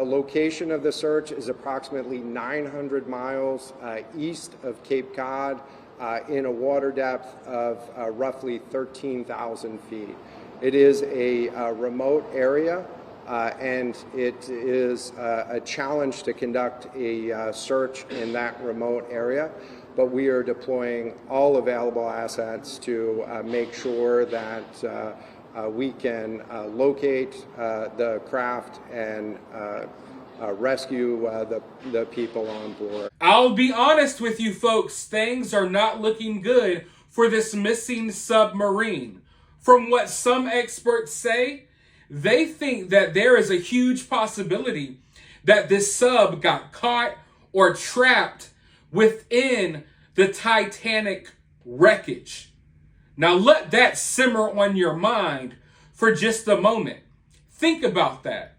location of the search is approximately 900 miles east of Cape Cod in a water depth of roughly 13,000 feet. It is a remote area and it is a challenge to conduct a search in that remote area, but we are deploying all available assets to make sure that we can locate the craft and rescue the people on board. I'll be honest with you folks, things are not looking good for this missing submarine. From what some experts say, they think that there is a huge possibility that this sub got caught or trapped within the Titanic wreckage. Now let that simmer on your mind for just a moment. Think about that.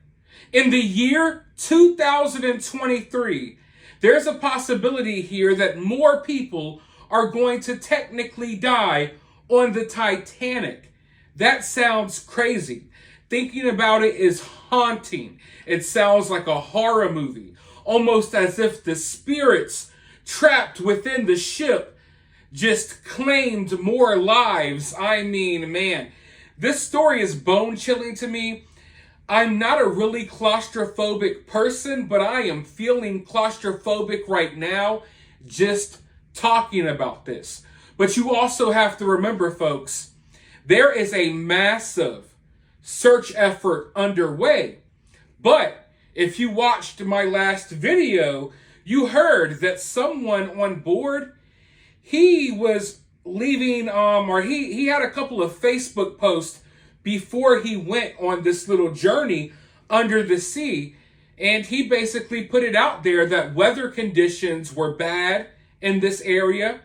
In the year 2023, there's a possibility here that more people are going to technically die on the Titanic. That sounds crazy. Thinking about it is haunting. It sounds like a horror movie, almost as if the spirits trapped within the ship just claimed more lives. I mean, man, this story is bone-chilling to me. I'm not a really claustrophobic person, but I am feeling claustrophobic right now just talking about this. But you also have to remember, folks, there is a massive search effort underway. But if you watched my last video, you heard that someone on board, he was leaving, or he had a couple of Facebook posts before he went on this little journey under the sea. And he basically put it out there that weather conditions were bad in this area.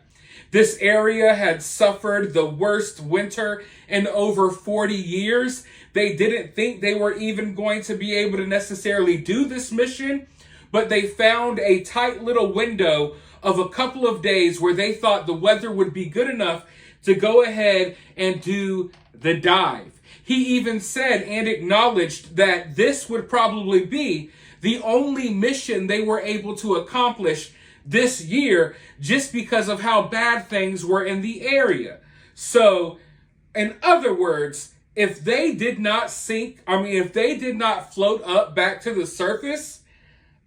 This area had suffered the worst winter in over 40 years. They didn't think they were even going to be able to necessarily do this mission, but they found a tight little window of a couple of days where they thought the weather would be good enough to go ahead and do the dive. He even said and acknowledged that this would probably be the only mission they were able to accomplish this year just because of how bad things were in the area. So, in other words, if they did not if they did not float up back to the surface,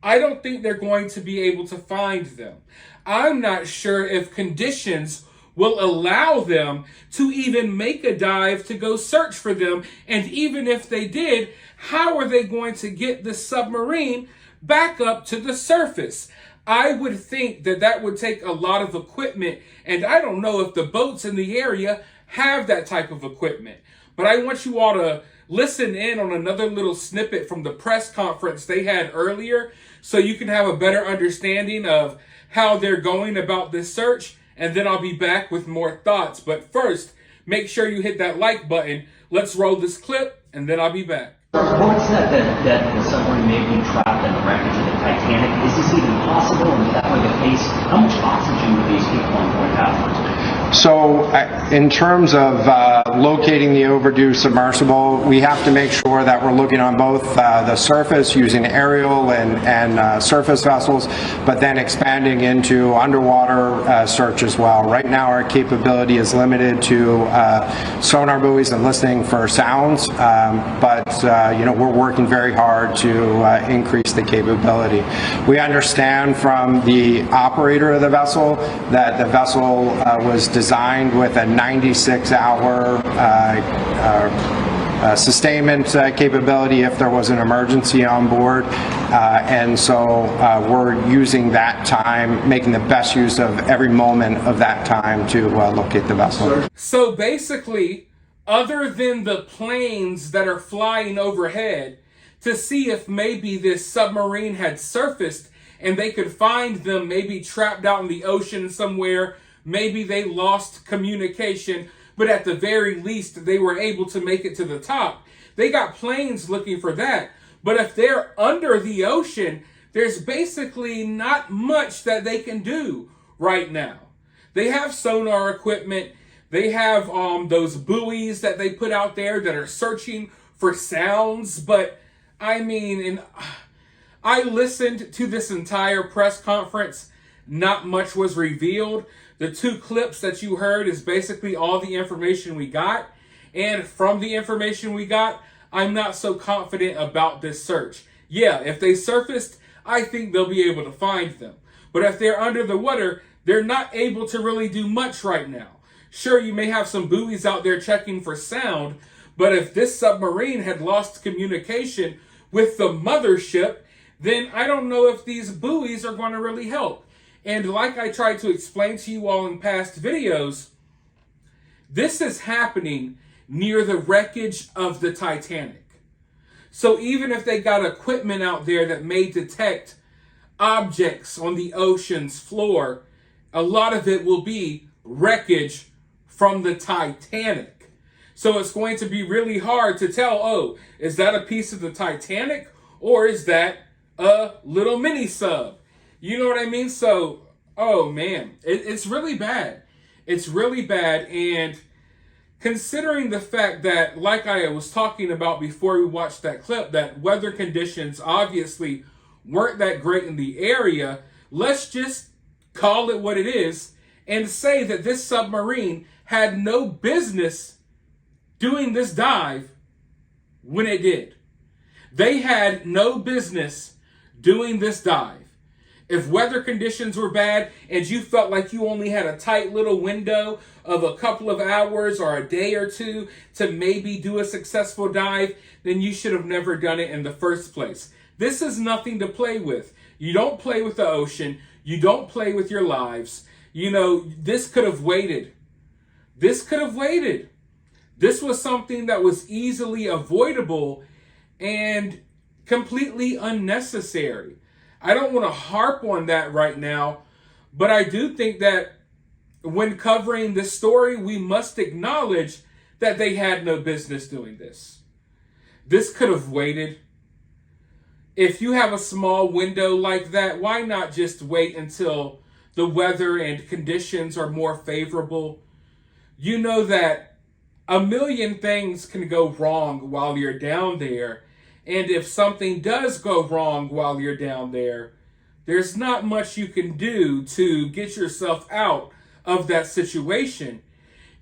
I don't think they're going to be able to find them. I'm not sure if conditions will allow them to even make a dive to go search for them. And even if they did, how are they going to get the submarine back up to the surface? I would think that that would take a lot of equipment, and I don't know if the boats in the area have that type of equipment. But I want you all to listen in on another little snippet from the press conference they had earlier so you can have a better understanding of how they're going about this search, and then I'll be back with more thoughts. But first, make sure you hit that like button. Let's roll this clip, and then I'll be back. Reports that the submarine may be trapped in the wreckage of the Titanic. Is this even possible? And if that were the case, how much oxygen would these people on board have? So in terms of locating the overdue submersible, we have to make sure that we're looking on both the surface using aerial and surface vessels, but then expanding into underwater search as well. Right now our capability is limited to sonar buoys and listening for sounds, but we're working very hard to increase the capability. We understand from the operator of the vessel that the vessel was designed with a 96-hour sustainment capability if there was an emergency on board. And so we're using that time, making the best use of every moment of that time to locate the vessel. So basically, other than the planes that are flying overhead to see if maybe this submarine had surfaced and they could find them maybe trapped out in the ocean somewhere, maybe they lost communication, but at the very least, they were able to make it to the top. They got planes looking for that. But if they're under the ocean, there's basically not much that they can do right now. They have sonar equipment. They have those buoys that they put out there that are searching for sounds. But I mean, I listened to this entire press conference. Not much was revealed. The 2 clips that you heard is basically all the information we got. And from the information we got, I'm not so confident about this search. Yeah, if they surfaced, I think they'll be able to find them. But if they're under the water, they're not able to really do much right now. Sure, you may have some buoys out there checking for sound, but if this submarine had lost communication with the mothership, then I don't know if these buoys are going to really help. And like I tried to explain to you all in past videos, this is happening near the wreckage of the Titanic. So even if they got equipment out there that may detect objects on the ocean's floor, a lot of it will be wreckage from the Titanic. So it's going to be really hard to tell, oh, is that a piece of the Titanic or is that a little mini sub? You know what I mean? So, oh man, it's really bad. It's really bad. And considering the fact that, like I was talking about before we watched that clip, that weather conditions obviously weren't that great in the area, let's just call it what it is and say that this submarine had no business doing this dive when it did. They had no business doing this dive. If weather conditions were bad and you felt like you only had a tight little window of a couple of hours or a day or two to maybe do a successful dive, then you should have never done it in the first place. This is nothing to play with. You don't play with the ocean. You don't play with your lives. You know, this could have waited. This could have waited. This was something that was easily avoidable and completely unnecessary. I don't want to harp on that right now, but I do think that when covering this story, we must acknowledge that they had no business doing this. This could have waited. If you have a small window like that, why not just wait until the weather and conditions are more favorable? You know that a million things can go wrong while you're down there. And if something does go wrong while you're down there, there's not much you can do to get yourself out of that situation.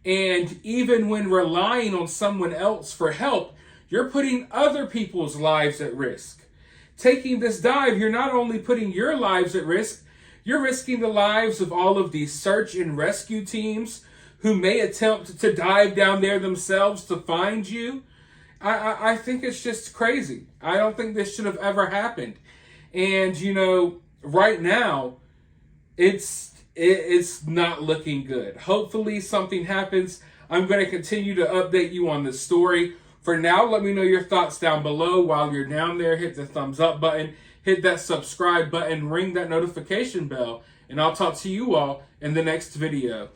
And even when relying on someone else for help, you're putting other people's lives at risk. Taking this dive, you're not only putting your lives at risk, you're risking the lives of all of these search and rescue teams who may attempt to dive down there themselves to find you. I think it's just crazy. I don't think this should have ever happened. And, you know, right now, it's not looking good. Hopefully something happens. I'm going to continue to update you on this story. For now, let me know your thoughts down below. While you're down there, hit the thumbs up button, hit that subscribe button, ring that notification bell, and I'll talk to you all in the next video.